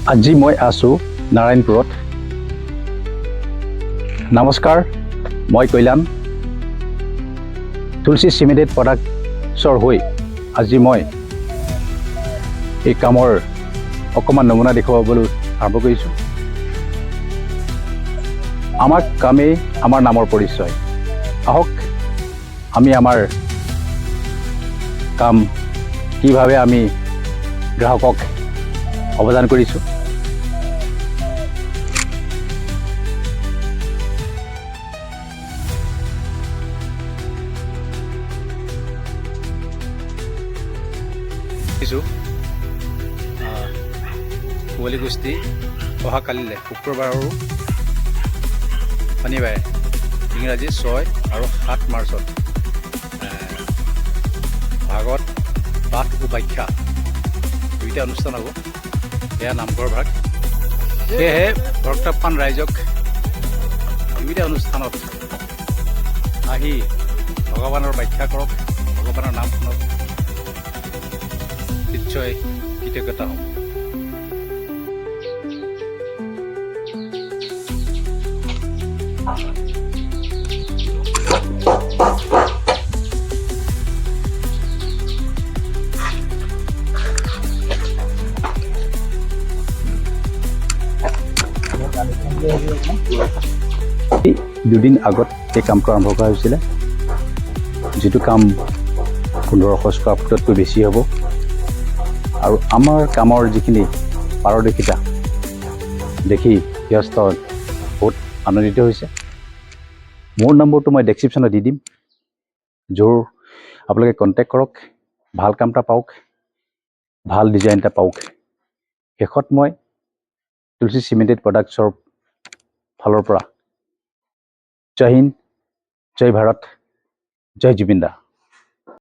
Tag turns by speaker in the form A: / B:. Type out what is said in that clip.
A: আজি মই আছোঁ নাৰায়ণপুৰত। নমস্কাৰ, মই কৈলান। তুলসী চিমেণ্টেড প্ৰডাক্টছৰ হৈ আজি মই এই কামৰ অকণমান নমুনা দেখুৱাবলৈ আৰম্ভ কৰিছোঁ। আমাৰ কামেই আমাৰ নামৰ পৰিচয়। আহক আমি আমাৰ কাম কিভাৱে আমি গ্ৰাহকক অৱদান কৰিছোঁ। কুঁৱলী গোষ্ঠী অহাকালিলৈ শুক্ৰবাৰ আৰু শনিবাৰে ইংৰাজী 6 আৰু 7 মাৰ্চত ভাগৱত পাঠ উপাখ্যা দুইটা অনুষ্ঠান হ'ব। এয়া নামঘৰ ভাগ। সেয়েহে ভক্তপ্ৰাণ ৰাইজক দুইটা অনুষ্ঠানত আহি ভগৱানৰ ব্যাখ্যা কৰক, ভগৱানৰ নাম শুনক, নিশ্চয় কৃতজ্ঞতা হ'ম। দুদিন আগত এই কামটো আৰম্ভ কৰা হৈছিলে, যিটো কাম 1500 স্কোৱাৰ ফুটতকৈ বেছি হ'ব। আৰু আমাৰ কামৰ যিখিনি পাৰদৰ্শিতা দেখি গৃহস্থ বহুত আনন্দিত হৈছে। মোৰ নম্বৰটো মই ডেছক্ৰিপশ্যনত দি দিম, য'ৰ আপোনালোকে কণ্টেক্ট কৰক, ভাল কাম এটা পাওক, ভাল ডিজাইন এটা পাওক। শেষত মই তুলসী চিমেণ্টেড প্ৰডাক্টছৰ ফালৰ পৰা জয় হিন্দ, জয় ভাৰত, জয় জুবিন দা।